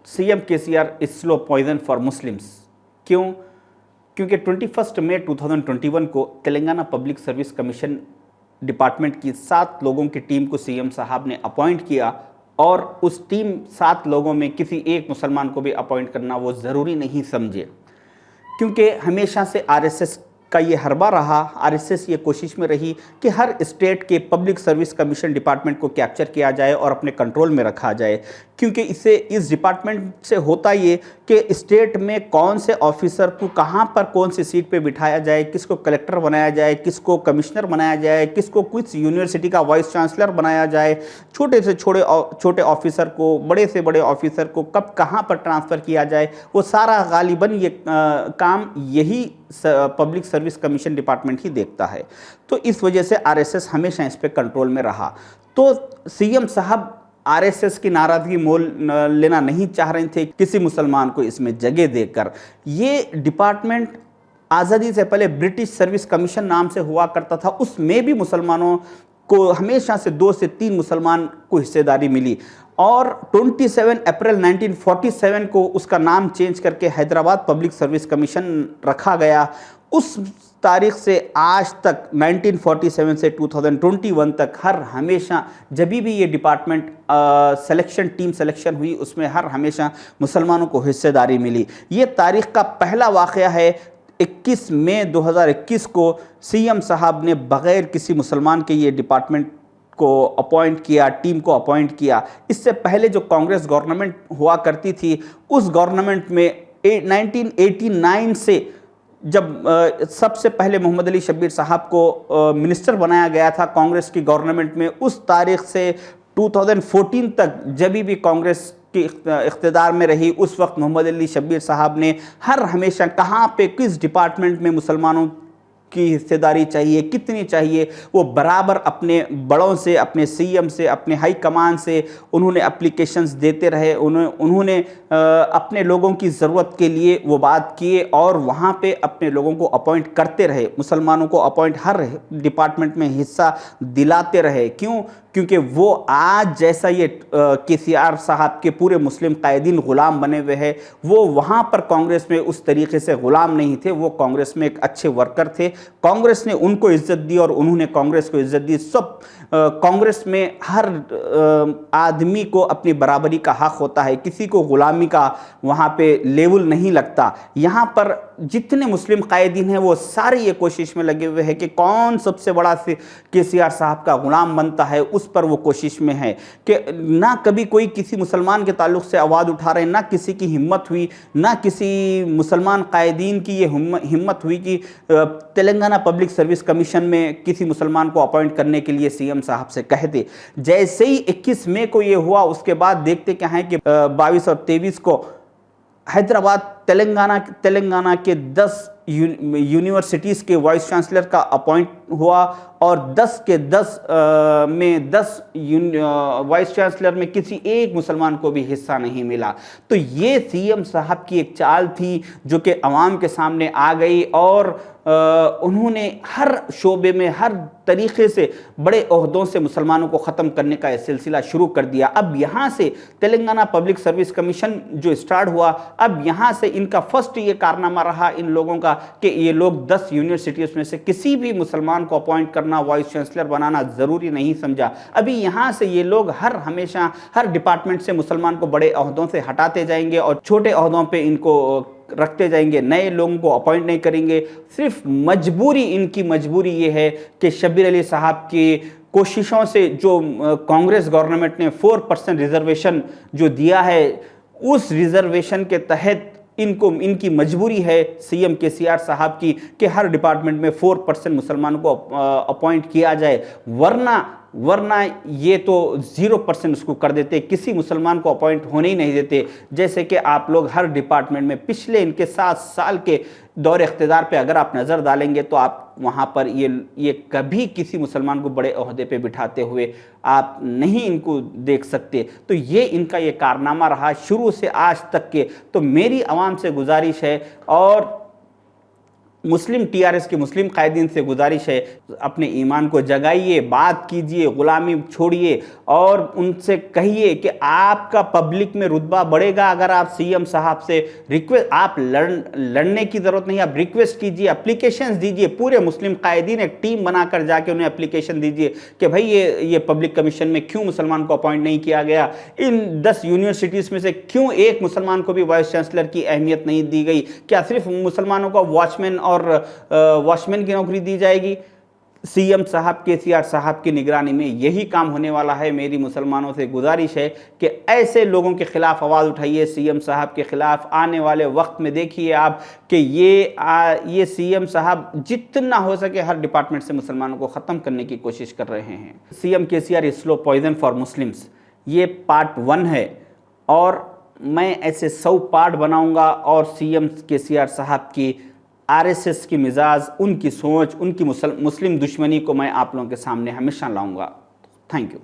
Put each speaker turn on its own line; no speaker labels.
CM KCR is slow poison for Muslims. क्यों? क्योंकि 21 मई 2021 को Telangana public service commission department की 7 लोगों की टीम को सीएम साहब ने अपॉइंट किया और उस टीम 7 लोगों में किसी एक मुसलमान को भी अपॉइंट करना वो ज़रूरी नहीं समझे, क्योंकि हमेशा से आरएसएस का ये हरबा रहा। आरएसएस ये कोशिश में रही कि हर स्टेट के पब्लिक सर्विस कमीशन डिपार्टमेंट को कैप्चर किया जाए और अपने कंट्रोल में रखा जाए, क्योंकि इससे इस डिपार्टमेंट से होता ये कि स्टेट में कौन से ऑफिसर को कहाँ पर कौन सी सीट पे बिठाया जाए, किसको कलेक्टर बनाया जाए, किसको कमिश्नर बनाया जाए, किसको कुछ यूनिवर्सिटी का वाइस चांसलर बनाया जाए, छोटे से छोटे ऑफिसर को, बड़े से बड़े ऑफिसर को कब कहाँ पर ट्रांसफ़र किया जाए, वो सारा गालिबन ये काम यही पब्लिक सर्विस कमीशन डिपार्टमेंट ही देखता है। तो इस वजह से आरएसएस हमेशा इस पर कंट्रोल में रहा। तो सीएम साहब आरएसएस की नाराज़गी मोल लेना नहीं चाह रहे थे किसी मुसलमान को इसमें जगह देकर। ये डिपार्टमेंट आज़ादी से पहले ब्रिटिश सर्विस कमीशन नाम से हुआ करता था, उसमें भी मुसलमानों को हमेशा से 2 से 3 मुसलमान को हिस्सेदारी मिली और 27 अप्रैल 1947 को उसका नाम चेंज करके हैदराबाद पब्लिक सर्विस कमीशन रखा गया। उस तारीख से आज तक 1947 से 2021 तक हर हमेशा जब भी ये डिपार्टमेंट टीम सिलेक्शन हुई उसमें हर हमेशा मुसलमानों को हिस्सेदारी मिली। ये तारीख का पहला वाक़या है। 21 मई 2021 को सीएम साहब ने बग़ैर किसी मुसलमान के ये डिपार्टमेंट को अपॉइंट किया, टीम को अपॉइंट किया। इससे पहले जो कांग्रेस गवर्नमेंट हुआ करती थी उस गवर्नमेंट में 1989 से जब सबसे पहले मोहम्मद अली शब्बीर साहब को मिनिस्टर बनाया गया था कांग्रेस की गवर्नमेंट में, उस तारीख से 2014 तक जब भी कांग्रेस की इख्तिदार में रही उस वक्त मोहम्मद अली शब्बीर साहब ने हर हमेशा कहाँ पे किस डिपार्टमेंट में मुसलमानों की हिस्सेदारी चाहिए, कितनी चाहिए, वो बराबर अपने बड़ों से, अपने सीएम से, अपने हाई कमान से उन्होंने एप्लीकेशंस देते रहे। उन्होंने अपने लोगों की ज़रूरत के लिए वो बात किए और वहाँ पे अपने लोगों को अपॉइंट करते रहे, मुसलमानों को अपॉइंट हर डिपार्टमेंट में हिस्सा दिलाते रहे। क्यों? क्योंकि वो आज जैसा ये केसीआर साहब के पूरे मुस्लिम कायदीन ग़ुलाम बने हुए हैं, वो वहाँ पर कांग्रेस में उस तरीके से ग़ुलाम नहीं थे। वो कांग्रेस में एक अच्छे वर्कर थे। कांग्रेस ने उनको इज्जत दी और उन्होंने कांग्रेस को इज्जत दी। सब कांग्रेस में हर आदमी को अपनी बराबरी का हक होता है, किसी को ग़ुलामी का वहाँ पे लेवल नहीं लगता। यहाँ पर जितने मुस्लिम कायदीन हैं वो सारे ये कोशिश में लगे हुए हैं कि कौन सबसे बड़ा से केसीआर साहब का ग़ुलाम बनता है, उस पर वो कोशिश में है कि ना कभी कोई किसी मुसलमान के ताल्लुक़ से आवाज़ उठा रहे, ना किसी की हिम्मत हुई, ना किसी मुसलमान कायदीन की ये हिम्मत हुई कि तेलंगाना पब्लिक सर्विस कमीशन में किसी मुसलमान को अपॉइंट करने के लिए सीएम साहब से कह दे। जैसे ही 21 मई को ये हुआ उसके बाद देखते क्या है कि 22 और 23 को हैदराबाद तेलंगाना के 10 यूनिवर्सिटीज़ के वाइस चांसलर का अपॉइंट हुआ और 10 के 10 में 10 वाइस चांसलर में किसी एक मुसलमान को भी हिस्सा नहीं मिला। तो ये सीएम साहब की एक चाल थी जो कि अवाम के सामने आ गई और उन्होंने हर शोबे में हर तरीक़े से बड़े ओहदों से मुसलमानों को ख़त्म करने का यह सिलसिला शुरू कर दिया। अब यहाँ से तेलंगाना पब्लिक सर्विस कमीशन जो स्टार्ट हुआ, अब यहाँ से इनका फर्स्ट ये कारनामा रहा इन लोगों का कि ये लोग 10 यूनिवर्सिटीज़ में से किसी भी मुसलमान को अपॉइंट करना, वाइस चांसलर बनाना ज़रूरी नहीं समझा। अभी यहाँ से ये लोग हमेशा हर डिपार्टमेंट से मुसलमान को बड़े ओहदों से हटाते जाएंगे और छोटे ओहदों पे इनको रखते जाएंगे, नए लोगों को अपॉइंट नहीं करेंगे। सिर्फ मजबूरी, इनकी मजबूरी ये है कि शब्बीर अली साहब की कोशिशों से जो कांग्रेस गवर्नमेंट ने 4% रिजर्वेशन जो दिया है, उस रिजर्वेशन के तहत इनकी मजबूरी है सीएम केसीआर साहब की कि हर डिपार्टमेंट में 4% मुसलमानों को अपॉइंट किया जाए, वरना ये तो 0% उसको कर देते, किसी मुसलमान को अपॉइंट होने ही नहीं देते। जैसे कि आप लोग हर डिपार्टमेंट में पिछले इनके 7 साल के दौर इख्तिदार पे अगर आप नज़र डालेंगे तो आप वहाँ पर ये कभी किसी मुसलमान को बड़े ओहदे पे बिठाते हुए आप नहीं इनको देख सकते। तो ये इनका ये कारनामा रहा शुरू से आज तक के। तो मेरी आवाम से गुजारिश है और मुस्लिम टीआरएस के मुस्लिम कायदीन से गुजारिश है, अपने ईमान को जगाइए, बात कीजिए, गुलामी छोड़िए और उनसे कहिए कि आपका पब्लिक में रुतबा बढ़ेगा अगर आप सीएम साहब से रिक्वेस्ट, आप लड़ने की ज़रूरत नहीं, आप रिक्वेस्ट कीजिए, एप्लीकेशंस दीजिए, पूरे मुस्लिम कायदीन एक टीम बनाकर जाके उन्हें एप्लीकेशन दीजिए कि भाई ये पब्लिक कमीशन में क्यों मुसलमान को अपॉइंट नहीं किया गया, इन 10 यूनिवर्सिटीज़ में से क्यों एक मुसलमान को भी वाइस चांसलर की अहमियत नहीं दी गई, क्या सिर्फ मुसलमानों को वॉचमैन और वॉचमैन की नौकरी दी जाएगी। सीएम साहब केसीआर साहब की निगरानी में यही काम होने वाला है। मेरी मुसलमानों से गुजारिश है कि ऐसे लोगों के खिलाफ आवाज़ उठाइए, सीएम साहब के खिलाफ। आने वाले वक्त में देखिए आप कि ये सीएम साहब जितना हो सके हर डिपार्टमेंट से मुसलमानों को ख़त्म करने की कोशिश कर रहे हैं। CM KCR is slow poison for Muslims, ये पार्ट 1 है और मैं ऐसे 100 पार्ट बनाऊंगा और सीएम केसीआर साहब की आरएसएस की मिजाज, उनकी सोच, उनकी मुस्लिम दुश्मनी को मैं आप लोगों के सामने हमेशा लाऊंगा। Thank you.